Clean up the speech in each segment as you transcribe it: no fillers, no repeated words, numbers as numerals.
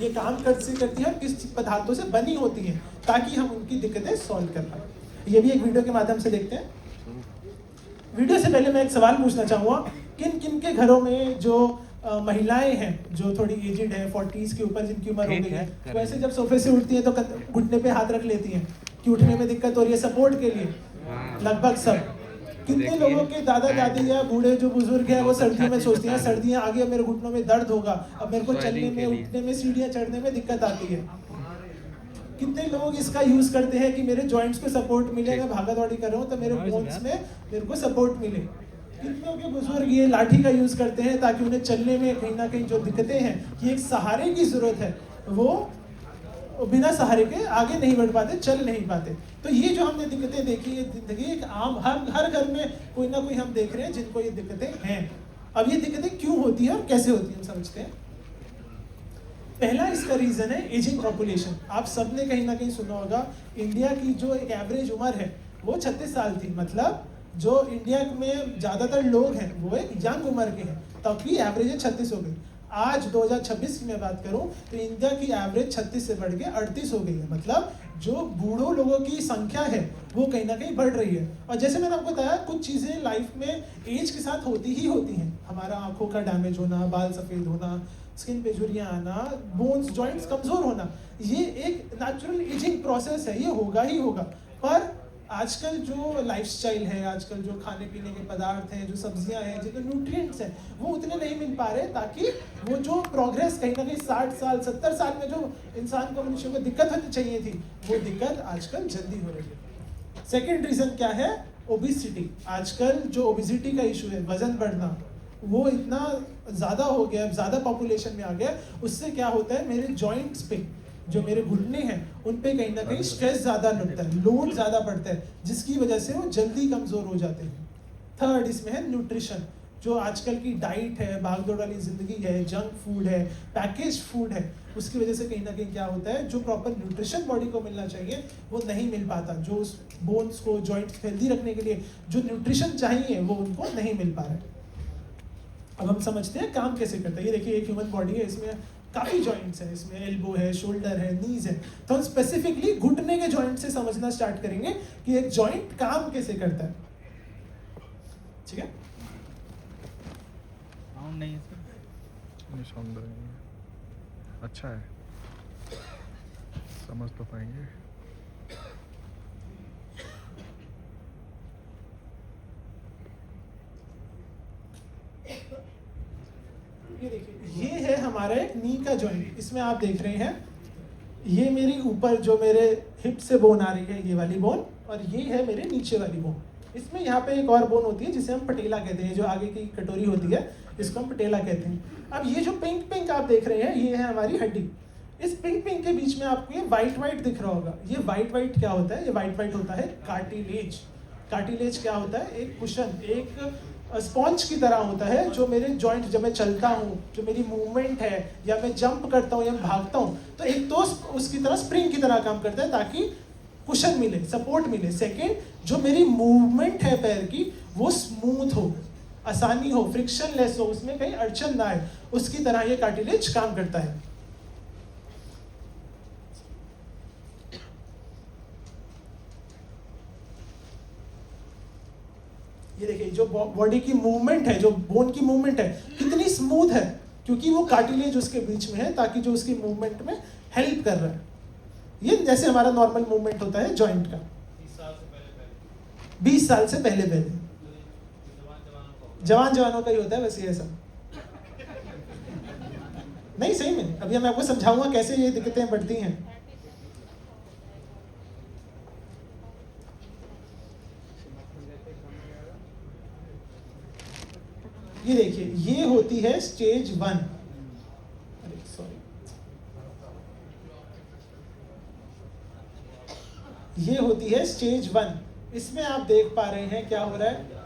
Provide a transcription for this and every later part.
ये काम कैसे करती है और किस पदार्थों से बनी होती है, ताकि हम उनकी दिक्कतें सॉल्व कर पाए। ये भी एक वीडियो के माध्यम से देखते हैं। वीडियो से पहले मैं एक सवाल पूछना चाहूँगा, किन किन के घरों में जो महिलाएं हैं जो थोड़ी एजिड है, 40s के ऊपर जिनकी उम्र हो गई है, वो ऐसे जब सोफे से उठती है तो घुटने पे हाथ रख लेती हैं कि उठने में दिक्कत हो रही है, सपोर्ट के लिए। लगभग सब। कितने लोगों के दादा दादी या बूढ़े जो बुजुर्ग हैं वो सर्दियों में सोचती हैं सर्दियाँ आ गई, मेरे घुटनों में दर्द होगा, अब मेरे को चलने में, उठने में, सीढ़ियाँ चढ़ने में दिक्कत आती है। कितने लोग इसका यूज करते हैं कि मेरे जॉइंट्स को सपोर्ट मिले, मैं भागा दौड़ी कर रहा हूँ तो मेरे बोन्स में मेरे को सपोर्ट मिले। कितनों के बुजुर्ग ये लाठी का यूज करते हैं ताकि उन्हें चलने में कहीं ना कहीं जो दिक्कतें हैं कि एक सहारे की जरूरत है, वो बिना सहारे के आगे नहीं बढ़ पाते, चल नहीं पाते। तो ये जो हमने दिक्कतें देखी, ये जिंदगी एक आम हर घर में कोई ना कोई हम देख रहे हैं जिनको ये दिक्कतें हैं। अब ये दिक्कतें क्यों होती है और कैसे होती है, हम समझते हैं। पहला इसका रीजन है एजिंग पॉपुलेशन। आप सबने कहीं ना कहीं सुना होगा, इंडिया की जो एक एवरेज उम्र है वो 36 साल थी। मतलब जो इंडिया में ज़्यादातर लोग हैं वो एक यंग उम्र के हैं, तब की एवरेज 36 हो गई। आज 2026 की मैं बात करूं तो इंडिया की एवरेज 36 से बढ़ के 38 हो गई है। मतलब जो बूढ़ों लोगों की संख्या है वो कहीं ना कहीं बढ़ रही है। और जैसे मैंने आपको बताया, कुछ चीज़ें लाइफ में एज के साथ होती ही होती हैं। हमारा आंखों का डैमेज होना, बाल सफ़ेद होना, स्किन पे झुर्रियाँ आना, बोन्स जॉइंट्स कमज़ोर होना, ये एक नेचुरल एजिंग प्रोसेस है, ये होगा ही होगा। पर आजकल जो लाइफस्टाइल है, आजकल जो खाने पीने के पदार्थ हैं, जो सब्जियां हैं, जितने न्यूट्रिएंट्स हैं, वो उतने नहीं मिल पा रहे, ताकि वो जो प्रोग्रेस कहीं ना कहीं 60 साल 70 साल में जो इंसान को, मनुष्य को दिक्कत होनी चाहिए थी, वो दिक्कत आजकल जल्दी हो रही है। सेकेंड रीज़न क्या है? ओबिसिटी। आजकल जो ओबिसिटी का इशू है, वजन बढ़ना, वो इतना ज़्यादा हो गया, ज़्यादा पॉपुलेशन में आ गया। उससे क्या होता है, मेरे जॉइंट्स पे, जो मेरे घुटने हैं, उन पे कहीं ना कहीं स्ट्रेस ज़्यादा लगता है, लोड ज़्यादा पड़ता है, जिसकी वजह से वो जल्दी कमज़ोर हो जाते हैं। थर्ड इसमें है न्यूट्रिशन। जो आजकल की डाइट है, भागदौड़ वाली ज़िंदगी है, जंक फूड है, पैकेज फूड है, उसकी वजह से कहीं ना कहीं क्या होता है, जो प्रॉपर न्यूट्रिशन बॉडी को मिलना चाहिए वो नहीं मिल पाता। जो उस बोन्स को, जॉइंट्स हेल्दी रखने के लिए जो न्यूट्रिशन चाहिए वो उनको नहीं मिल पा रहा है। अब हम समझते हैं काम कैसे करता है। ये देखिए, एक ह्यूमन बॉडी है, इसमें काफ़ी जॉइंट्स हैं, इसमें एल्बो है, शोल्डर है, नीज है। तो हम स्पेसिफिकली घुटने के जॉइंट से समझना स्टार्ट करेंगे कि एक जॉइंट काम कैसे करता है। ठीक है, नहीं है सर, अच्छा है, समझ तो पाएंगे। ये देखिए, ये है हमारा एक नी का जॉइंट। इसमें आप देख रहे हैं, ये मेरी ऊपर जो मेरे हिप से बोन आ रही है, ये वाली बोन, और ये है मेरे नीचे वाली बोन। इसमें यहाँ पे एक और बोन होती है जिसे हम पटेला कहते हैं, जो आगे की कटोरी होती है, इसको हम पटेला कहते हैं। अब ये जो पिंक पिंक आप देख रहे हैं, ये है हमारी हड्डी। इस पिंक पिंक के बीच में आपको ये वाइट वाइट दिख रहा होगा। ये वाइट वाइट क्या होता है? ये वाइट वाइट होता है कार्टिलेज। कार्टिलेज क्या होता है? एक कुशन, एक स्पॉन्ज की तरह होता है, जो मेरे जॉइंट, जब मैं चलता हूँ, जो मेरी मूवमेंट है, या मैं जंप करता हूँ या मैं भागता हूँ, तो एक तो उसकी तरह स्प्रिंग की तरह काम करता है, ताकि कुशन मिले, सपोर्ट मिले। सेकेंड, जो मेरी मूवमेंट है पैर की, वो स्मूथ हो, आसानी हो, फ्रिक्शन लेस हो, उसमें कहीं अड़चन ना आए, उसकी तरह ये कार्टिलेज काम करता है। ये देखिए, जो बॉडी की मूवमेंट है, जो बोन की मूवमेंट है, कितनी स्मूथ है, क्योंकि वो कार्टिलेज उसके बीच में है, ताकि जो उसकी मूवमेंट में हेल्प कर रहा है। ये जैसे हमारा नॉर्मल मूवमेंट होता है जॉइंट का। 20 साल से पहले जवान जवानों का ही होता है वैसे ये सब। नहीं, सही में, अभी मैं आपको समझाऊंगा कैसे ये दिक्कतें बढ़ती हैं। ये देखिए, ये होती है स्टेज 1। अरे सॉरी, ये होती है स्टेज 1। इसमें आप देख पा रहे हैं क्या हो रहा है।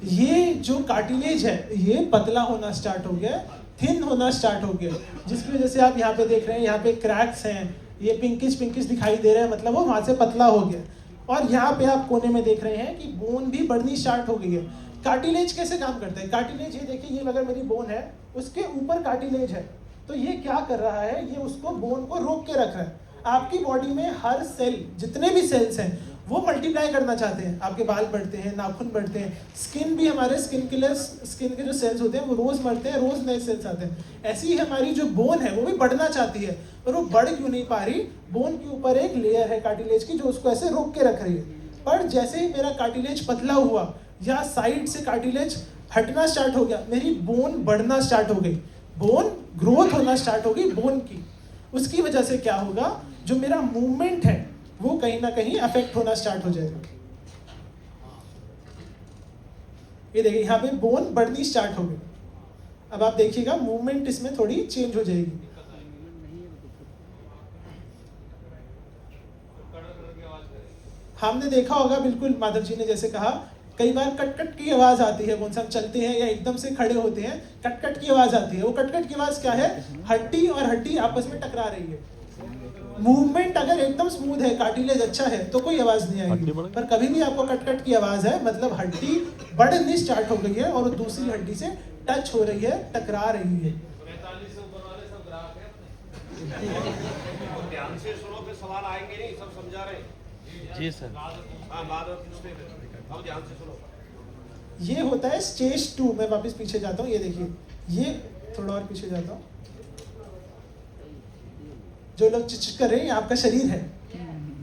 ये जो कार्टिलेज है, ये पतला होना स्टार्ट हो गया, थिन होना स्टार्ट हो गया, जिसकी वजह से आप यहाँ पे देख रहे हैं, यहाँ पे क्रैक्स हैं, ये पिंकिश पिंकिश दिखाई दे रहा है, मतलब वो वहाँ से पतला हो गया। और यहाँ पे आप कोने में देख रहे हैं कि बोन भी बढ़नी स्टार्ट हो गई है। कार्टिलेज कैसे काम करता है? कार्टिलेज, ये देखिए, ये अगर मेरी बोन है, उसके ऊपर कार्टिलेज है, तो ये क्या कर रहा है, ये उसको बोन को रोक के रख रहा है। आपकी बॉडी में हर सेल, जितने भी सेल्स हैं वो मल्टीप्लाई करना चाहते हैं। आपके बाल बढ़ते हैं, नाखून बढ़ते हैं, स्किन भी, हमारे स्किन के जो सेल्स होते हैं वो रोज मरते हैं, रोज नए सेल्स आते हैं। ऐसी ही हमारी जो बोन है वो भी बढ़ना चाहती है, पर वो बढ़ क्यों नहीं पा रही? बोन के ऊपर एक लेयर है कार्टिलेज की जो उसको ऐसे रोक के रख रही है। पर जैसे ही मेरा कार्टिलेज पतला हुआ या साइड से कार्टिलेज हटना स्टार्ट हो गया, मेरी बोन बढ़ना स्टार्ट हो गई, बोन ग्रोथ होना स्टार्ट हो गई बोन की। उसकी वजह से क्या होगा, जो मेरा मूवमेंट है वो कहीं ना कहीं अफेक्ट होना स्टार्ट हो जाएगा। ये देखिए यहाँ पे बोन बढ़नी स्टार्ट हो गई। अब आप देखिएगा मूवमेंट इसमें थोड़ी चेंज हो जाएगी। हमने देखा होगा, बिल्कुल माधव जी ने जैसे कहा, कई बार कटकट की आवाज आती है, कौन सा हम चलते हैं या एकदम से खड़े होते हैं, कटकट की आवाज आती है। वो कटकट की आवाज क्या है? हड्डी और हड्डी आपस में टकरा रही है। मूवमेंट अगर एकदम स्मूथ है, कार्टिलेज अच्छा है, तो कोई आवाज नहीं आएगी। पर कभी भी आपको कटकट की आवाज है, मतलब हड्डी बढ़नी स्टार्ट हो गई है और दूसरी हड्डी से टच हो रही है, टकरा रही है। ध्यान से सुनो, फिर सवाल आएंगे नहीं, सब समझा रहे हैं। जी सर। हाँ, बाद में पूछते हैं, अब ध्यान से सुनो। ये होता है स्टेज 2। मैं वापस पीछे जाता हूँ, ये देखिए, ये थोड़ा और पीछे जाता हूँ। जो लोग चिच कर रहे हैं, ये आपका शरीर है,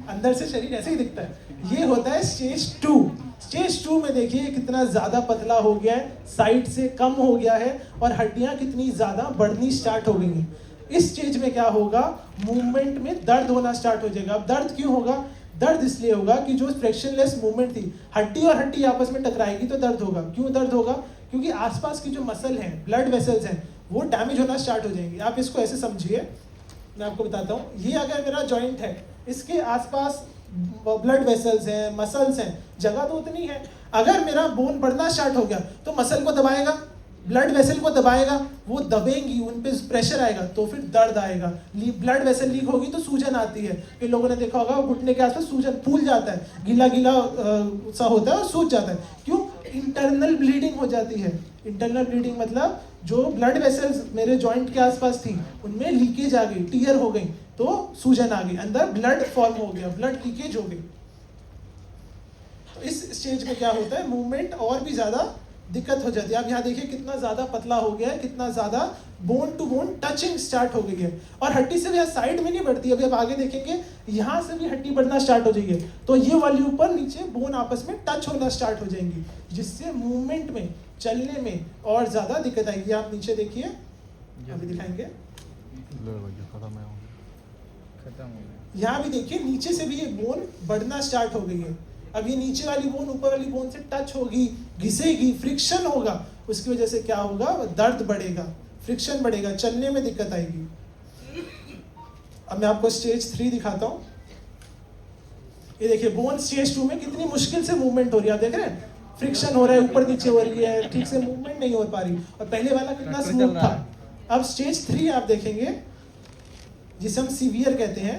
अंदर से शरीर ऐसे ही दिखता है। ये होता है स्टेज 2। स्टेज 2 में देखिए कितना ज्यादा पतला हो गया है, साइड से कम हो गया है और हड्डियां कितनी ज्यादा बढ़नी स्टार्ट हो गई हैं। इस स्टेज में क्या होगा, मूवमेंट में दर्द होना स्टार्ट हो जाएगा। अब दर्द क्यों होगा? दर्द इसलिए होगा कि जो फ्रिक्शनलेस मूवमेंट थी, हड्डी और हड्डी आपस में टकराएगी तो दर्द होगा। क्यों दर्द होगा? क्योंकि आसपास की जो मसल हैं, ब्लड वेसल्स हैं, वो डैमेज होना स्टार्ट हो जाएंगे। आप इसको ऐसे समझिए, मैं आपको बताता हूँ। ये अगर मेरा जॉइंट है, इसके आसपास ब्लड वेसल्स हैं, मसल्स हैं, जगह तो उतनी है। अगर मेरा बोन बढ़ना स्टार्ट हो गया तो मसल को दबाएगा, ब्लड वेसल को दबाएगा, वो दबेंगी, उन पे प्रेशर आएगा तो फिर दर्द आएगा। ब्लड वेसल लीक होगी तो सूजन आती है। कई लोगों ने देखा होगा घुटने के आसपास सूजन फूल जाता है, गीला गीला सा होता है और सूज जाता है। क्यों? इंटरनल ब्लीडिंग हो जाती है। इंटरनल ब्लीडिंग मतलब जो ब्लड वेसल्स मेरे जॉइंट के आसपास थी उनमें लीकेज आ गई, टीयर हो गई, तो सूजन आ गई, अंदर ब्लड फॉर्म हो गया, ब्लड लीकेज हो गई। तो इस स्टेज में क्या होता है, मूवमेंट और भी ज्यादा दिक्कत हो जाती है। आप यहाँ देखिए कितना ज्यादा पतला हो गया है, कितना ज्यादा bone to bone touching start हो गई है। और हड्डी से भी साइड में नहीं बढ़ती, अभी आप आगे देखेंगे यहाँ से भी हड्डी बढ़ना स्टार्ट हो जाएगी। तो ये वाली ऊपर नीचे बोन आपस में टच होना स्टार्ट हो जाएंगी, जिससे मूवमेंट में, चलने में और ज्यादा दिक्कत आएगी। आप नीचे देखिए, अभी दिखाएंगे, यहाँ भी देखिए नीचे से भी ये बोन बढ़ना स्टार्ट हो गई है। अब ये नीचे वाली बोन ऊपर वाली बोन से टच होगी, घिसेगी, फ्रिक्शन होगा, उसकी वजह से क्या होगा, दर्द बढ़ेगा, फ्रिक्शन बढ़ेगा, चलने में दिक्कत आएगी। अब मैं आपको स्टेज 3 दिखाता हूँ। ये देखिए बोन स्टेज 2 में कितनी मुश्किल से मूवमेंट हो रही है। आप देख रहे हैं फ्रिक्शन हो रहा है, ऊपर नीचे हो रही है, ठीक से मूवमेंट नहीं हो पा रही। और पहले वाला कितना स्मूथ था। अब स्टेज 3 आप देखेंगे, जिसे हम सीवियर कहते हैं।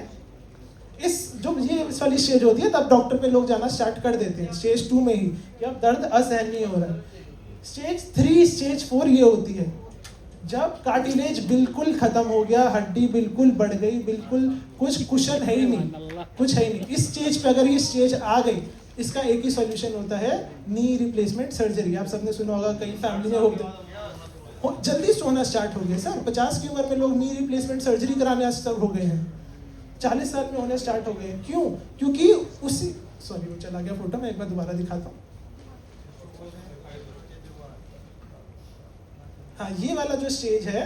इस वाली स्टेज होती है तब डॉक्टर पे लोग जाना स्टार्ट कर देते हैं, स्टेज 2 में ही, कि अब दर्द असहन नहीं हो रहा है। स्टेज 3, स्टेज 4 ये होती है जब कार्टिलेज बिल्कुल खत्म हो गया, हड्डी बिल्कुल बढ़ गई, बिल्कुल कुछ कुशन है ही नहीं, कुछ है ही नहीं। इस स्टेज पे अगर ये स्टेज आ गई, इसका एक ही सॉल्यूशन होता है, नी रिप्लेसमेंट सर्जरी। आप सबने सुना होगा, कई फैमिली में होता, जल्दी सोना स्टार्ट हो गया सर। 50 की उम्र में लोग नी रिप्लेसमेंट सर्जरी कराने स्टार्ट हो गए हैं, 40 साल में होने स्टार्ट हो गए हैं। क्यों? क्योंकि उसी, सॉरी वो चला गया फोटो, मैं एक बार दोबारा दिखाता हूँ। हाँ, ये वाला जो स्टेज है,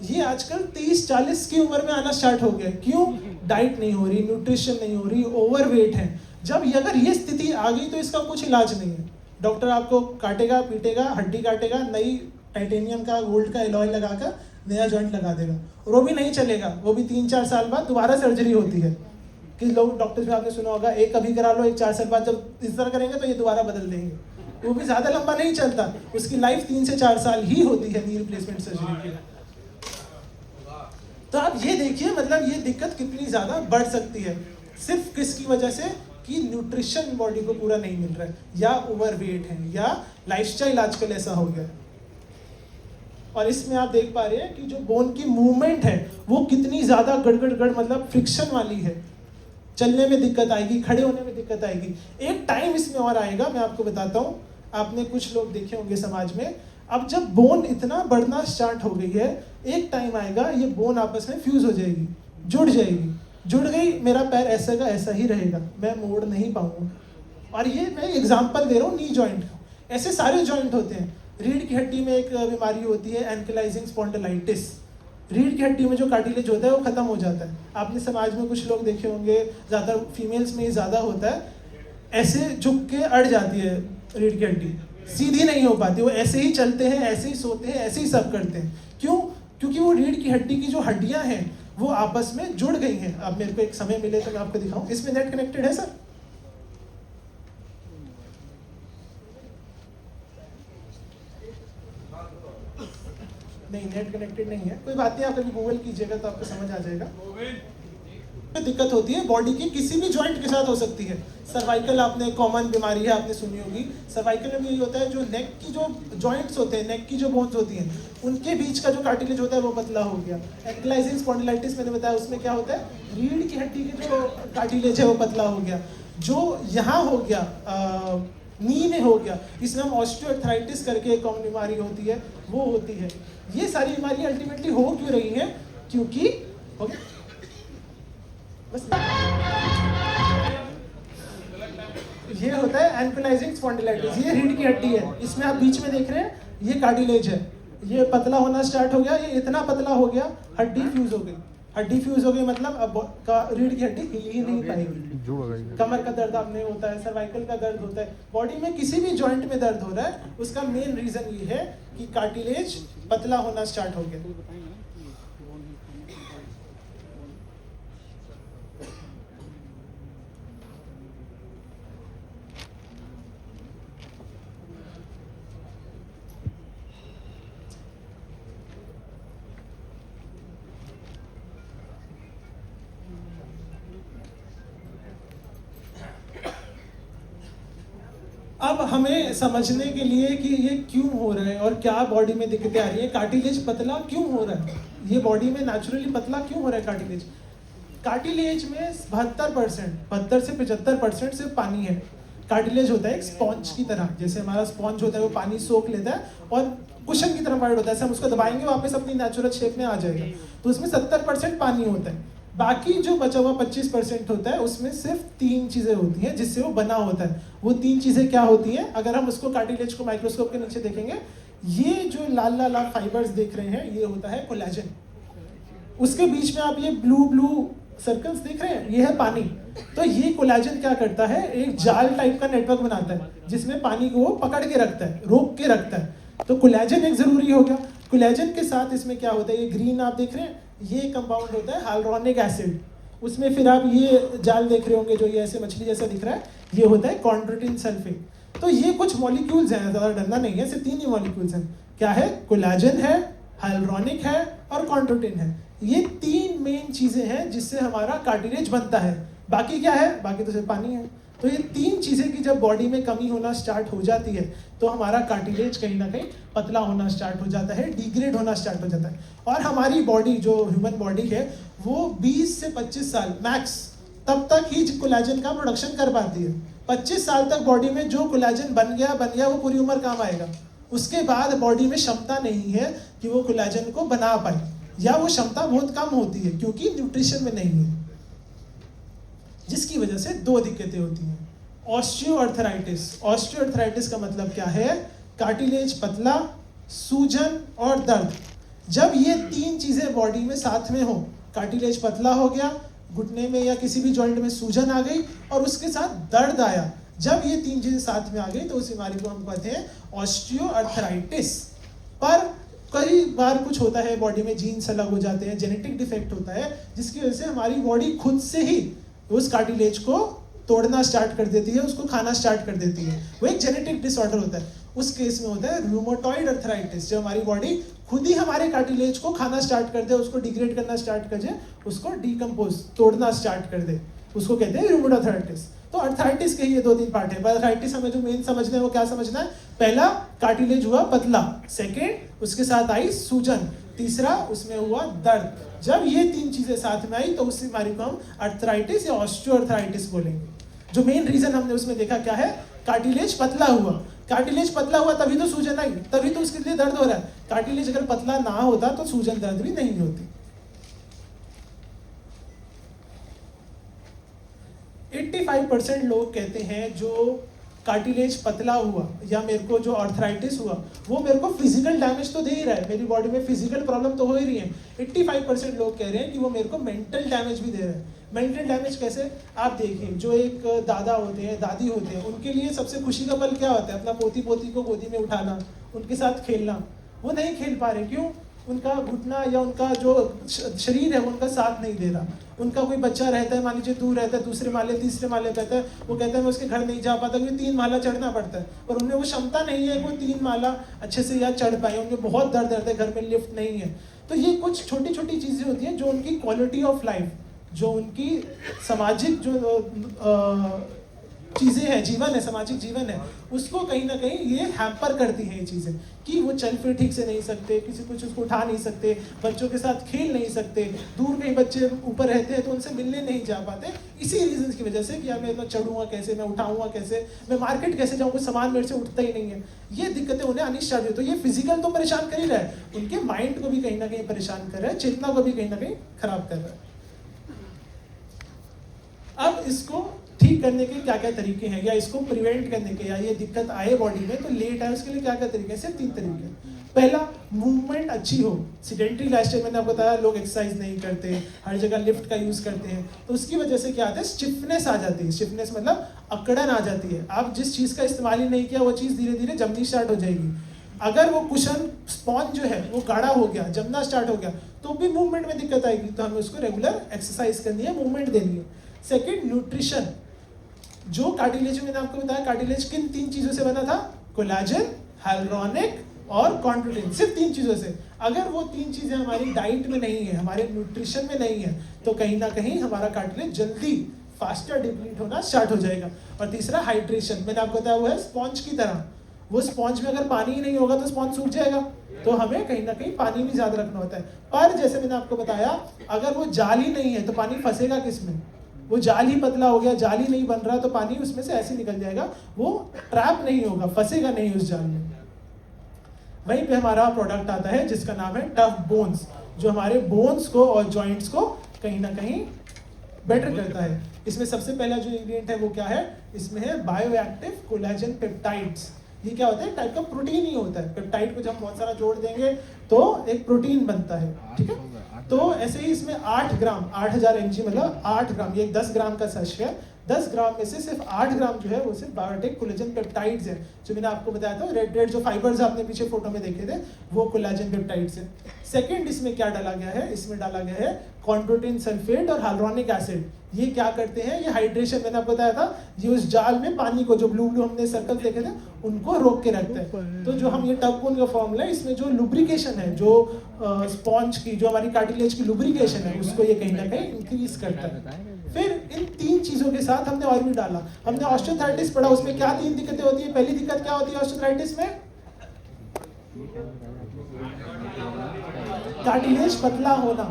ये आजकल 30-40 की उम्र में आना स्टार्ट हो गया। क्यों? डाइट नहीं हो रही, न्यूट्रिशन नहीं हो रही, ओवरवेट है। जब अगर ये स्थिति आ गई तो इसका कुछ इलाज नहीं है। डॉक्टर आपको काटेगा, पीटेगा, हड्डी काटेगा, नई टाइटेनियम का, गोल्ड का एलॉय लगाकर नया जॉइंट लगा देगा, और वो भी नहीं चलेगा। वो भी 3-4 साल बाद दोबारा सर्जरी होती है। कि लोग डॉक्टर्स में आपने सुना होगा, एक अभी करा लो, एक 4 साल बाद जब इस तरह करेंगे तो ये दोबारा बदल देंगे। वो भी ज़्यादा लंबा नहीं चलता, उसकी लाइफ 3 से 4 साल ही होती है नी रिप्लेसमेंट सर्जरी की। तो आप ये देखिए, मतलब ये दिक्कत कितनी ज़्यादा बढ़ सकती है, सिर्फ किसकी वजह से, कि न्यूट्रिशन बॉडी को पूरा नहीं मिल रहा है, या ओवरवेट है, या लाइफस्टाइल आजकल ऐसा हो गया। और इसमें आप देख पा रहे हैं कि जो बोन की मूवमेंट है वो कितनी ज़्यादा गड़गड़ मतलब फ्रिक्शन वाली है। चलने में दिक्कत आएगी, खड़े होने में दिक्कत आएगी। एक टाइम इसमें और आएगा, मैं आपको बताता हूँ। आपने कुछ लोग देखे होंगे समाज में, अब जब बोन इतना बढ़ना स्टार्ट हो गई है, एक टाइम आएगा ये बोन आपस में फ्यूज हो जाएगी, जुड़ जाएगी। जुड़ गई, मेरा पैर ऐसा का ऐसा ही रहेगा, मैं मोड़ नहीं पाऊंगा। और ये मैं एग्जांपल दे रहा हूँ नी जॉइंट का। ऐसे सारे जॉइंट होते हैं। रीढ़ की हड्डी में एक बीमारी होती है एंकिलाइजिंग स्पॉन्डिलाइटिस। रीढ़ की हड्डी में जो कार्टिलेज होता है वो खत्म हो जाता है। आपने समाज में कुछ लोग देखे होंगे, ज़्यादा फीमेल्स में ही ज़्यादा होता है, ऐसे झुक के अड़ जाती है रीढ़ की हड्डी, सीधी नहीं हो पाती। वो ऐसे ही चलते हैं, ऐसे ही सोते हैं, ऐसे ही सब करते हैं। क्यों? क्योंकि वो रीढ़ की हड्डी की जो हड्डियां हैं वो आपस में जुड़ गई हैं। अब मेरे को एक समय मिले तो मैं आपको दिखाऊं। इसमें नेट कनेक्टेड है सर? नहीं, नेट कनेक्टेड नहीं है, कोई बात नहीं, आप कभी गूगल कीजिएगा तो आपको समझ आ जाएगा। दिक्कत होती है बॉडी की किसी भी जॉइंट के साथ हो सकती है। सर्वाइकल आपने कॉमन बीमारी है, आपने सुनी होगी। सर्वाइकल में भी यही होता है, जो नेक की जो जॉइंट्स होते हैं, नेक की जो बोन्स होती हैं, उनके बीच का जो कार्टिलेज होता है वो पतला हो गया। एंकिलाइजिंग स्पॉन्डिलाइटिस मैंने बताया, उसमें क्या होता है, रीढ़ की हड्डी की जो कार्टिलेज है वो पतला हो गया। जो यहाँ हो गया नी में हो गया, इसमें हम ऑस्टियोआर्थराइटिस करके एक कॉमन बीमारी होती है, वो होती है। ये सारी बीमारियां अल्टीमेटली हो क्यों रही हैं? क्योंकि हो गया बस। ये होता है एंकिलाइजिंग स्पॉन्डिलाइटिस। ये रीढ़ की हड्डी है, इसमें आप बीच में देख रहे हैं ये कार्टिलेज है, ये पतला होना स्टार्ट हो गया, ये इतना पतला हो गया, हड्डी फ्यूज हो गई। हड्डी फ्यूज हो गई मतलब अब रीढ़ की हड्डी हिल ही नहीं पाएगी। जुड़ गई। कमर का दर्द आपने होता है, सर्वाइकल का दर्द होता है, बॉडी में किसी भी जॉइंट में दर्द हो रहा है, उसका मेन रीजन ये है कि कार्टिलेज पतला होना स्टार्ट हो गया। अब हमें समझने के लिए कि ये क्यों हो रहा है और क्या बॉडी में दिक्कतें आ रही है, कार्टिलेज पतला क्यों हो रहा है, ये बॉडी में नेचुरली पतला क्यों हो रहा है कार्टिलेज। कार्टिलेज में 72% से 75% सिर्फ पानी है। कार्टिलेज होता है एक स्पॉन्ज की तरह, जैसे हमारा स्पॉन्ज होता है वो पानी सोख लेता है और कुशन की तरह वाइड होता है, ऐसे हम उसको दबाएंगे वापस अपनी नेचुरल शेप में आ जाएगा। तो उसमें 70% पानी होता है, बाकी जो बचा हुआ 25% होता है उसमें सिर्फ 3 चीजें होती हैं जिससे वो बना होता है। वो 3 चीजें क्या होती हैं? अगर हम उसको कार्टिलेज को माइक्रोस्कोप के नीचे देखेंगे, ये जो लाल लाल आप फाइबर्स देख रहे हैं ये होता है कोलेजन। उसके बीच में आप ये ब्लू ब्लू सर्कल्स देख रहे हैं, ये है पानी। तो ये कोलेजन क्या करता है, एक जाल टाइप का नेटवर्क बनाता है जिसमें पानी को वो पकड़ के रखता है, रोक के रखता है। तो कोलेजन एक जरूरी हो गया। कोलेजन के साथ इसमें क्या होता है, ये ग्रीन आप देख रहे हैं, ये कंपाउंड होता है हाइलुरोनिक एसिड। उसमें फिर आप ये जाल देख रहे होंगे जो ये ऐसे मछली जैसा दिख रहा है, ये होता है कॉन्ड्रोटिन सल्फेट। तो ये कुछ मॉलिक्यूल्स हैं, ज़्यादा डरना नहीं है, सिर्फ 3 ही मॉलिक्यूल्स हैं। क्या है? कोलेजन है, हाइलुरोनिक है और कॉन्ड्रोटिन है। ये 3 मेन चीज़ें हैं जिससे हमारा कार्टिलेज बनता है। बाकी क्या है? बाकी तो सिर्फ पानी है। तो ये 3 चीज़ें की जब बॉडी में कमी होना स्टार्ट हो जाती है तो हमारा कार्टिलेज कहीं ना कहीं पतला होना स्टार्ट हो जाता है, डिग्रेड होना स्टार्ट हो जाता है। और हमारी बॉडी जो ह्यूमन बॉडी है वो 20 से 25 साल मैक्स तब तक ही कोलेजन का प्रोडक्शन कर पाती है। 25 साल तक बॉडी में जो कोलेजन बन गया वो पूरी उम्र काम आएगा। उसके बाद बॉडी में क्षमता नहीं है कि वो कोलेजन को बना पाए, या वो क्षमता बहुत कम होती है क्योंकि न्यूट्रिशन में नहीं है, जिसकी वजह से 2 दिक्कतें होती हैं। ऑस्टियोआर्थराइटिस। ऑस्टियोआर्थराइटिस का मतलब क्या है? कार्टिलेज पतला, सूजन और दर्द। जब ये 3 चीजें बॉडी में साथ में हो, कार्टिलेज पतला हो गया, घुटने में या किसी भी जॉइंट में सूजन आ गई और उसके साथ दर्द आया, जब ये 3 चीजें साथ में आ गई तो उस बीमारी को हम कहते हैं ऑस्टियोआर्थराइटिस। पर कई बार कुछ होता है बॉडी में, जीन्स अलग हो जाते हैं, जेनेटिक डिफेक्ट होता है जिसकी वजह से हमारी बॉडी खुद से ही उस कार्टिलेज को तोड़ना स्टार्ट कर देती है, उसको खाना स्टार्ट कर देती है। वो एक जेनेटिक डिसऑर्डर होता है। उस केस में होता है रूमेटॉइड अर्थराइटिस, जब हमारी बॉडी खुद ही हमारे कार्टिलेज को खाना स्टार्ट कर दे, उसको डिग्रेड करना स्टार्ट कर दे, उसको डिकम्पोज, तोड़ना स्टार्ट कर दे, उसको कहते हैं रूमेटॉइड अर्थराइटिस। तो अर्थराइटिस के ही ये 2-3 पार्ट है। अर्थराइटिस हमें जो मेन समझना है वो क्या समझना है, पहला कार्टिलेज हुआ पतला, सेकेंड उसके साथ आई सूजन, तीसरा उसमें हुआ दर्द। जब ये 3 चीजें साथ में आई तो उस बीमारी को हम अर्थराइटिस या ऑस्टियोआर्थराइटिस बोलेंगे। जो मेन रीजन हमने उसमें देखा क्या है, कार्टिलेज पतला हुआ। कार्टिलेज पतला हुआ तभी तो सूजन आई, तभी तो उसके लिए दर्द हो रहा है। कार्टिलेज अगर पतला ना होता तो सूजन दर्द भी नहीं होती। 85% लोग कहते हैं जो कार्टिलेज पतला हुआ या मेरे को जो आर्थराइटिस हुआ वो मेरे को फिजिकल डैमेज तो दे ही रहा है, मेरी बॉडी में फिजिकल प्रॉब्लम तो हो ही रही है। 85% लोग कह रहे हैं कि वो मेरे को मेंटल डैमेज भी दे रहा है। मेंटल डैमेज कैसे, आप देखिए जो एक दादा होते हैं, दादी होते हैं, उनके लिए सबसे खुशी का पल क्या होता है, अपना पोती पोती को गोदी में उठाना, उनके साथ खेलना। वो नहीं खेल पा रहे, क्यों, उनका घुटना या उनका जो शरीर है वो उनका साथ नहीं दे रहा। उनका कोई बच्चा रहता है, मान लीजिए दूर रहता है, दूसरे माले तीसरे माले पे रहता है, वो कहता है मैं उसके घर नहीं जा पाता क्योंकि 3 माला चढ़ना पड़ता है, और उनमें वो क्षमता नहीं है कि वो 3 माला अच्छे से या चढ़ पाए, उनमें बहुत दर्द है, घर में लिफ्ट नहीं है। तो ये कुछ छोटी छोटी चीज़ें होती हैं जो उनकी क्वालिटी ऑफ लाइफ, जो उनकी सामाजिक जो चीज़ें हैं, जीवन है, सामाजिक जीवन है, उसको कहीं ना कहीं ये हैम्पर करती हैं ये चीज़ें, कि वो चल फिर ठीक से नहीं सकते, किसी कुछ उसको उठा नहीं सकते, बच्चों के साथ खेल नहीं सकते, दूर कहीं बच्चे ऊपर रहते हैं तो उनसे मिलने नहीं जा पाते, इसी रीजन की वजह से कि यार मैं चढ़ूंगा कैसे, मैं उठाऊंगा कैसे, मैं मार्केट कैसे जाऊँगा, सामान मेरे से उठता ही नहीं है। ये दिक्कतें उन्हें आनी स्टार्ट हुई। तो ये फिजिकल तो परेशान कर ही रहा है, उनके माइंड को भी कहीं ना कहीं परेशान कर रहा है, चेतना को भी कहीं ना कहीं खराब कर रहा है। अब इसको ठीक करने के क्या क्या तरीके हैं, या इसको प्रिवेंट करने के, या ये दिक्कत आए बॉडी में तो लेट आए उसके लिए क्या क्या तरीके हैं, सिर्फ 3 तरीके हैं। पहला, मूवमेंट अच्छी हो। सीडेंटरी लाइफस्टाइल, मैंने आपको बताया, लोग एक्सरसाइज नहीं करते, हर जगह लिफ्ट का यूज करते हैं, तो उसकी वजह से क्या आता है, स्टिफनेस आ जाती है। स्टिफनेस मतलब अकड़न आ जाती है। आप जिस चीज का इस्तेमाल ही नहीं किया वो चीज धीरे धीरे जमनी स्टार्ट हो जाएगी। अगर वो कुशन स्पॉन्ज जो है वो गाढ़ा हो गया, जमना स्टार्ट हो गया, तो भी मूवमेंट में दिक्कत आएगी। तो हमें उसको रेगुलर एक्सरसाइज करनी है, मूवमेंट देनी है। Second, nutrition. जो कार्टिलेज, मैंने आपको बताया कार्टिलेज किन 3 चीजों से बना था, कोलाजन, हाइलुरोनिक और कॉन्ड्रोटिन, सिर्फ 3 चीजों से। अगर वो 3 चीजें हमारी डाइट में नहीं है, हमारे न्यूट्रिशन में नहीं है, तो कहीं ना कहीं हमारा कार्टिलेज जल्दी फास्टर डिप्लीट होना स्टार्ट हो जाएगा। और तीसरा, हाइड्रेशन। मैंने आपको बताया वो है स्पॉन्ज की तरह, वो स्पॉन्ज में अगर पानी ही नहीं होगा तो स्पॉन्ज सूख जाएगा, तो हमें कहीं ना कहीं पानी भी ज्यादा रखना होता है। पर जैसे मैंने आपको बताया, अगर वो जाल ही नहीं है तो पानी फंसेगा किसमें, वो जाल ही पतला हो गया, जाल ही नहीं बन रहा, तो पानी उसमें से ऐसे निकल जाएगा, वो ट्रैप नहीं होगा, फंसेगा नहीं उस जाल में। वहीं पे हमारा प्रोडक्ट आता है जिसका नाम है टफ बोन्स, जो हमारे बोन्स को और जॉइंट्स को कहीं ना कहीं बेटर करता है। इसमें सबसे पहला जो इंग्रेडिएंट है वो क्या है, इसमें है बायोएक्टिव कोलेजन पेप्टाइड्स। ये क्या होता है, टाइप का प्रोटीन ही होता है। पेप्टाइड को जब बहुत सारा जोड़ देंगे तो एक प्रोटीन बनता है, ठीक है। तो ऐसे ही इसमें 8 ग्राम, 8000 mg मतलब 8 ग्राम, ये 10 ग्राम का सच है, 10 ग्राम में से सिर्फ 8 ग्राम जो है वो सिर्फ बायोटिक कोलेजन पेप्टाइड्स है। जो मैंने आपको बताया था, रेड रेड जो फाइबर्स आपने पीछे फोटो में देखे थे, वो कोलेजन पेप्टाइड्स है। सेकंड, इसमें क्या डाला गया है, इसमें डाला गया है कॉन्ड्रोटिन सल्फेट और हाइलुरोनिक एसिड। ये क्या करते हैं, ये हाइड्रेशन, मैंने आपको बताया था, ये उस जाल में पानी को, जो ब्लू ब्लू हमने सर्कल देखे थे, उनको रोक के रखते हैं। तो जो हम ये टफ बोन का फॉर्मूला है, इसमें जो लुब्रिकेशन है, जो स्पॉन्ज की, जो हमारी कार्टिलेज की लुब्रिकेशन है, उसको ये कहीं ना कहीं इंक्रीज करता है। फिर इन 3 चीजों के साथ हमने और भी डाला। हमने ऑस्टियोआर्थराइटिस पढ़ा, उसमें क्या 3 दिक्कतें होती है। पहली दिक्कत क्या होती है ऑस्टियोआर्थराइटिस में, कार्टिलेज पतला होना।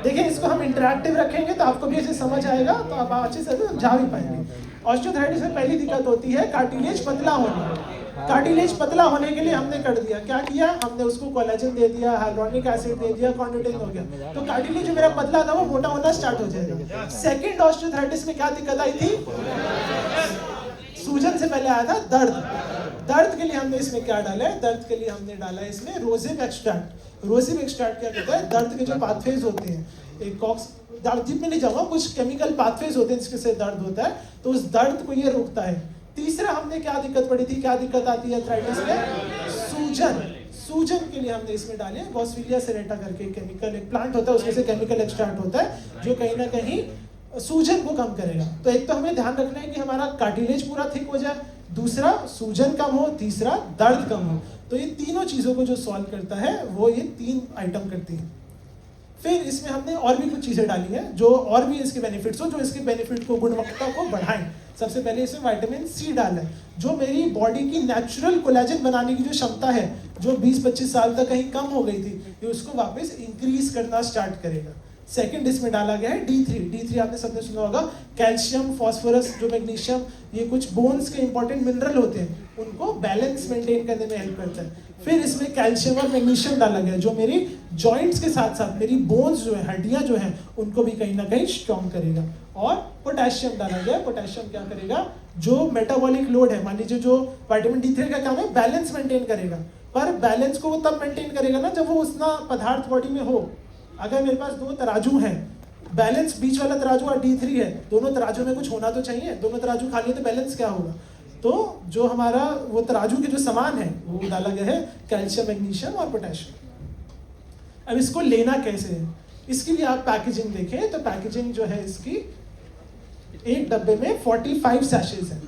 देखिए, इसको हम इंटरैक्टिव रखेंगे तो आपको भी ऐसे समझ आएगा, तो आप अच्छे से समझा भी पाएंगे। ऑस्टियोआर्थराइटिस में पहली दिक्कत होती है कार्टिलेज पतला होना। कार्टिलेज पतला होने के लिए हमने कर दिया, क्या किया, हमने उसको कोलेजन दे दिया, हाइलुरोनिक एसिड दे दिया, कॉन्ड्रोटिन हो गया, तो कार्टिलेज जो मेरा पतला था वो मोटा होना स्टार्ट हो जाएगा। सेकंड ऑस्टियोआर्थराइटिस में क्या दिक्कत आई थी, सूजन से पहले आया था दर्द। दर्द के लिए हमने इसमें क्या डाला है, दर्द के लिए हमने डाला है इसमें रोजिब एक्सट्रैक्ट। रोजिब एक्सट्रैक्ट क्या करता है, दर्द के जो पाथवेज होते हैं, एक कॉक्स दर्द में नहीं जाऊंगा, कुछ केमिकल पाथवेज होते हैं जिससे दर्द होता है, तो उस दर्द को ये रोकता है। तीसरा, हमने क्या दिक्कत पड़ी थी, क्या दिक्कत आती है अर्थराइटिस में, सूजन। सूजन के लिए हमने इसमें डाले बॉस्वेलिया सेरेटा करके केमिकल, एक प्लांट होता है, उसमें से केमिकल एक्सट्रैक्ट होता है जो कहीं ना कहीं सूजन को कम करेगा। तो एक तो हमें ध्यान रखना है कि हमारा कार्टिलेज पूरा थिक हो जाए, दूसरा सूजन कम हो, तीसरा दर्द कम हो। तो ये तीनों चीजों को जो सॉल्व करता है वो ये 3 आइटम करती है। फिर इसमें हमने और भी कुछ चीज़ें डाली हैं जो और भी इसके बेनिफिट्स हो, जो इसके बेनिफिट को, गुणवत्ता को बढ़ाएं। सबसे पहले इसमें विटामिन सी डाला है जो मेरी बॉडी की नेचुरल कोलेजन बनाने की जो क्षमता है, जो 20-25 साल तक कहीं कम हो गई थी, ये उसको वापस इंक्रीज करना स्टार्ट करेगा। सेकंड इसमें डाला गया है D3 आपने सबने सुना होगा, कैल्शियम, फास्फोरस, जो मैग्नीशियम, ये कुछ बोन्स के इंपॉर्टेंट मिनरल होते हैं, उनको बैलेंस मेंटेन करने में हेल्प करता है। फिर इसमें कैल्शियम और मैग्नीशियम डाला गया जो मेरी जॉइंट्स के साथ साथ मेरी बोन्स जो है, हड्डियां जो हैं, उनको भी कहीं ना कहीं स्ट्रॉन्ग करेगा। और पोटेशियम डाला गया। पोटेशियम क्या करेगा, जो मेटाबॉलिक लोड है, मान लीजिए जो विटामिन D3 का काम है बैलेंस मेंटेन करेगा, पर बैलेंस को वो तब मेंटेन करेगा ना जब वो उतना पदार्थ बॉडी में हो। अगर मेरे पास दो तराजू हैं, बैलेंस बीच वाला तराजू और D3 है, दोनों तराजू में कुछ होना तो चाहिए, दोनों तराजू खाली है तो बैलेंस क्या होगा। तो जो हमारा वो तराजू के जो सामान है वो डाला गया है कैल्शियम, मैग्नीशियम और पोटेशियम। अब इसको लेना कैसे है, इसके लिए आप पैकेजिंग देखें तो पैकेजिंग जो है इसकी, एक डब्बे में 45 सैशेज हैं।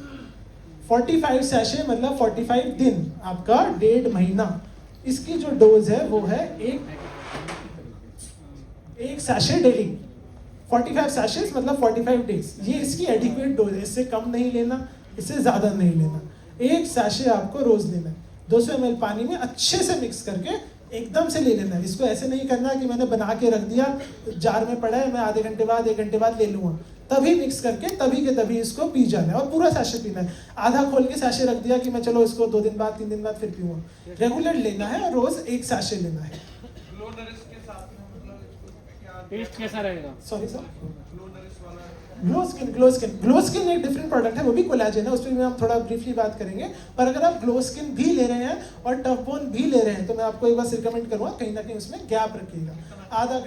45 सैशे मतलब 45 दिन, आपका 1.5 महीना। इसकी जो डोज है वो है एक सैशे डेली। 45 सैशेज मतलब 45 डेज, ये इसकी एडिक्वेट डोज है। इससे कम नहीं लेना, इससे ज़्यादा नहीं लेना। एक सैशे आपको रोज लेना है, 200 ml पानी में अच्छे से मिक्स करके एकदम से ले लेना है। इसको ऐसे नहीं करना कि मैंने बना के रख दिया, जार में पड़ा है, मैं आधे घंटे बाद 1 घंटे बाद ले लूँगा। तभी मिक्स करके तभी के तभी इसको पी जाना है और पूरा सैशे पीना है। आधा खोल के सैशे रख दिया कि मैं चलो इसको 2 दिन बाद 3 दिन बाद फिर पीऊँगा। रेगुलर लेना है और रोज एक सैशे लेना है। ग्लो नरिश के साथ में मतलब इसको क्या टेस्ट कैसा रहेगा? सॉरी सर, ग्लो नरिश वाला ग्लो स्किन एक डिफरेंट प्रोडक्ट है, वो भी कोलेजन है, उस पर हम थोड़ा ब्रीफली बात करेंगे। पर अगर आप ग्लो स्किन भी ले रहे हैं और टफ बोन भी ले रहे हैं तो मैं आपको एक बार रिकमेंड करूँगा कहीं ना कहीं उसमें गैप रखिएगा। आधा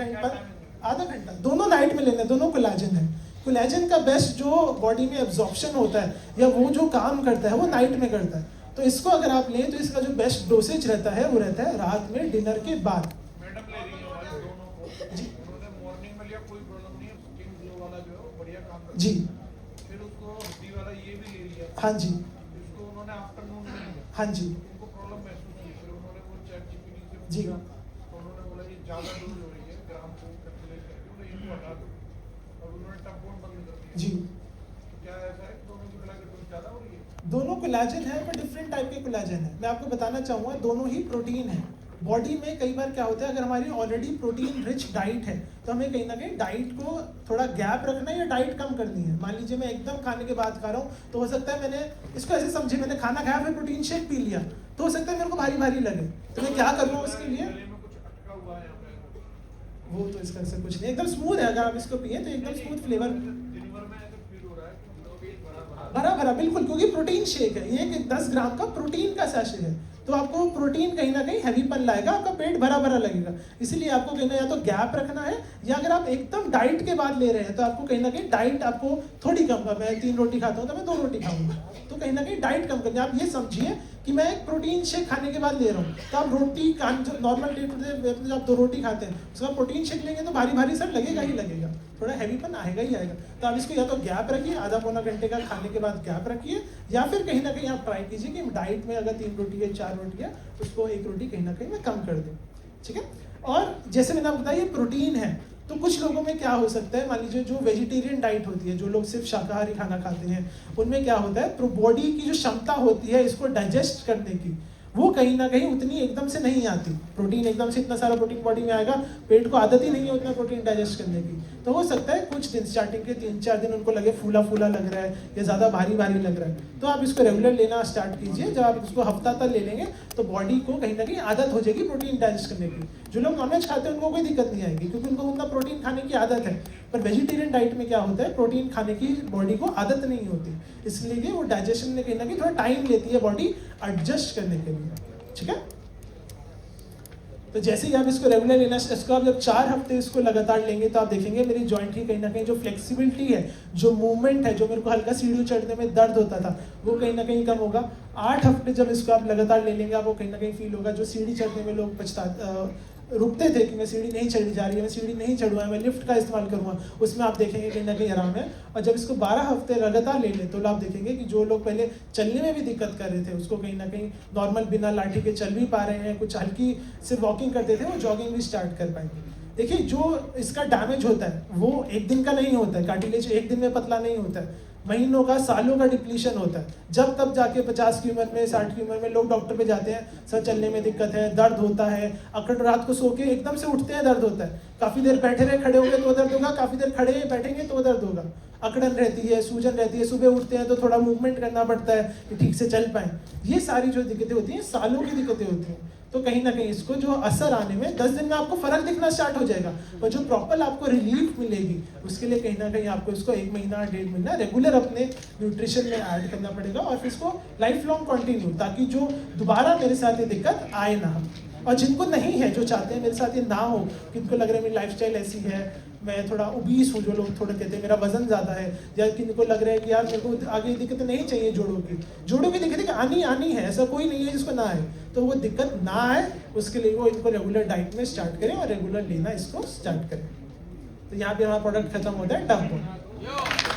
घंटा दोनों नाइट में लेना है, दोनों कोलेजन है। कोलेजन का बेस्ट जो बॉडी में एब्जॉर्प्शन होता है या वो जो काम करता है वो नाइट में करता है। तो इसको अगर आप लें तो इसका जो बेस्ट डोसेज रहता है वो रहता है रात में डिनर के बाद। मैडम ले रही है हमारे दोनों को जी, उन्होंने मॉर्निंग में लिया, कोई प्रॉब्लम नहीं है, स्किन ग्लो वाला जो है वो बढ़िया काम करता है जी। फिर उसको हड्डी वाला ये भी ले लिया, हाँ जी, इसको उन्होंने आफ्टरनून में लिया, हाँ जी, उनको प्रॉब्लम महसूस की, फिर उन्होंने वो ChatGPT से जी। पूछा, तो उन्होंने बोला ये ज़्यादा डोज हो रही है, ग्राम को कैलकुलेट करके उन्होंने इनको हटा दो, और उन्होंने टफ बोन बंद कर दिया। जी, तो क्या ऐसा है दोनों की मिला के डोज ज़्यादा हो रही है? दोनों कोलेजन है पर डिफरेंट टाइप के कोलेजन है। मैं आपको बताना चाहूँगा दोनों ही प्रोटीन है। बॉडी में कई बार क्या होता है, अगर हमारी ऑलरेडी प्रोटीन रिच डाइट है तो हमें कहीं ना कहीं डाइट को थोड़ा गैप रखना है या डाइट कम करनी है। मान लीजिए मैं एकदम खाने के बाद खा रहा हूँ तो हो सकता है, मैंने इसको ऐसे समझे, मैंने खाना खाया फिर प्रोटीन शेक पी लिया तो हो सकता है मेरे को भारी भारी लगे, तो मैं क्या करूँ उसके लिए। गले में कुछ अटका हुआ है यहाँ पे, वो तो इसका से कुछ नहीं, एकदम स्मूथ है। अगर आप इसको पिए तो एकदम स्मूथ फ्लेवर, दिन भर में ऐसे फील हो रहा है कि मतलब पेट भरा भरा भरा भरा, बिल्कुल, क्योंकि प्रोटीन शेक है ये, कि 10 ग्राम का प्रोटीन का सैशे है तो आपको प्रोटीन कहीं ना कहीं हैवीपन लाएगा, आपका पेट भरा भरा लगेगा। इसीलिए आपको कहीं ना या तो गैप रखना है, या अगर आप एकदम डाइट के बाद ले रहे हैं तो आपको कहीं ना कहीं डाइट आपको थोड़ी कम कर, मैं 3 रोटी खाता हूँ तो मैं 2 रोटी खाऊंगा, तो कहीं ना कहीं डाइट कम करनी है। आप ये समझिए कि मैं एक प्रोटीन शेक खाने के बाद ले रहा हूँ तो आप रोटी नॉर्मल डे टू डे जब आप 2 रोटी खाते हैं उसका प्रोटीन शेक लेंगे तो भारी भारी सर लगेगा ही लगेगा, थोड़ा हैवीपन आएगा ही आएगा। तो आप इसको या तो गैप रखिए, आधा पौना घंटे का खाने के बाद गैप रखिए, या फिर कहीं ना कहीं आप ट्राई कीजिए कि डाइट में अगर 3 रोटी है 4 रोटी है उसको 1 रोटी कहीं ना कहीं मैं कम कर दूँ, ठीक है। और जैसे मैंने आपको बताया ये प्रोटीन है, तो कुछ लोगों में क्या हो सकता है, मान लीजिए जो वेजिटेरियन डाइट होती है, जो लोग सिर्फ शाकाहारी खाना खाते हैं, उनमें क्या होता है, बॉडी की जो क्षमता होती है इसको डाइजेस्ट करने की, वो कहीं ना कहीं उतनी एकदम से नहीं आती। प्रोटीन एकदम से इतना सारा प्रोटीन बॉडी में आएगा, पेट को आदत ही नहीं है उतना प्रोटीन डाइजेस्ट करने की, तो हो सकता है कुछ दिन स्टार्टिंग के 3-4 दिन उनको लगे फूला फूला लग रहा है या ज़्यादा भारी भारी लग रहा है, तो आप इसको रेगुलर लेना स्टार्ट कीजिए। जब आप इसको हफ्ता तक ले लेंगे तो बॉडी को कहीं ना कहीं आदत हो जाएगी प्रोटीन डाइजेस्ट करने की। जो लोग नॉनवेज खाते हैं उनको कोई दिक्कत नहीं आएगी क्योंकि उनको उतना प्रोटीन खाने की आदत है, पर वेजिटेरियन डाइट में क्या होता है, प्रोटीन खाने की बॉडी को आदत नहीं होती, इसलिए वो डाइजेशन में कहीं ना कहीं थोड़ा टाइम लेती है बॉडी एडजस्ट करने के लिए, ठीक है। तो जैसे ही आप इसको रेगुलर लेना, इसको आप जब 4 हफ्ते इसको लगातार लेंगे तो आप देखेंगे मेरी जॉइंट की कहीं ना कहीं जो फ्लेक्सिबिलिटी है, जो मूवमेंट है, जो मेरे को हल्का सीढ़ी चढ़ने में दर्द होता था वो कहीं ना कहीं कम होगा। 8 हफ्ते जब इसको आप लगातार ले लेंगे आपको कहीं ना कहीं फील होगा, जो सीढ़ी चढ़ने में लोग रुकते थे कि मैं सीढ़ी नहीं चढ़ी जा रही है, मैं सीढ़ी नहीं चढ़ूँगा, मैं लिफ्ट का इस्तेमाल करूँगा, उसमें आप देखेंगे कहीं ना कहीं आराम है। और जब इसको 12 हफ्ते लगातार ले लें तो आप देखेंगे कि जो लोग पहले चलने में भी दिक्कत कर रहे थे उसको कहीं ना कहीं नॉर्मल बिना लाठी के चल भी पा रहे हैं, कुछ हल्की से वॉकिंग करते थे वो जॉगिंग भी स्टार्ट कर पाएंगे। देखिए जो इसका डैमेज होता है वो एक दिन का नहीं होता है, कार्टिलेज एक दिन में पतला नहीं होता है, महीनों का सालों का डिप्लीशन होता है। जब तब जाके 50 की उम्र में 60 की उम्र में लोग डॉक्टर पे जाते हैं, सर चलने में दिक्कत है, दर्द होता है, अकड़ रात को सो के एकदम से उठते हैं दर्द होता है, काफ़ी देर बैठे रहे खड़े हो गए तो दर्द होगा, काफ़ी देर खड़े बैठेंगे तो दर्द होगा, अकड़न रहती है, सूजन रहती है, सुबह उठते हैं तो थोड़ा मूवमेंट करना पड़ता है कि ठीक से चल पाएँ। ये सारी जो दिक्कतें होती हैं सालों की दिक्कतें होती हैं। तो कहीं ना कहीं इसको जो असर आने में 10 दिन में आपको फर्क दिखना स्टार्ट हो जाएगा, पर जो प्रॉपर आपको रिलीफ मिलेगी उसके लिए कहीं ना कहीं आपको इसको 1 महीना 1.5 महीना रेगुलर अपने न्यूट्रिशन में ऐड करना पड़ेगा और फिर इसको लाइफ लॉन्ग कंटिन्यू, ताकि जो दोबारा मेरे साथ ये दिक्कत आए ना। और जिनको नहीं है, जो चाहते हैं मेरे साथ ये ना हो, किनको लग रहा है मेरी लाइफस्टाइल ऐसी है, मैं थोड़ा ओबीस हूँ, जो लोग थोड़ा कहते हैं मेरा वजन ज़्यादा है, या किनको लग रहा है कि यार मेरे को आगे दिक्कत नहीं चाहिए, जोड़ों की दिक्कत आनी है, ऐसा कोई नहीं है जिसको ना आए, तो वो दिक्कत ना आए उसके लिए वो इनको रेगुलर डाइट में स्टार्ट करें और रेगुलर लेना इसको स्टार्ट करें। तो यहाँ पे हमारा प्रोडक्ट खत्म होता है टम्बो।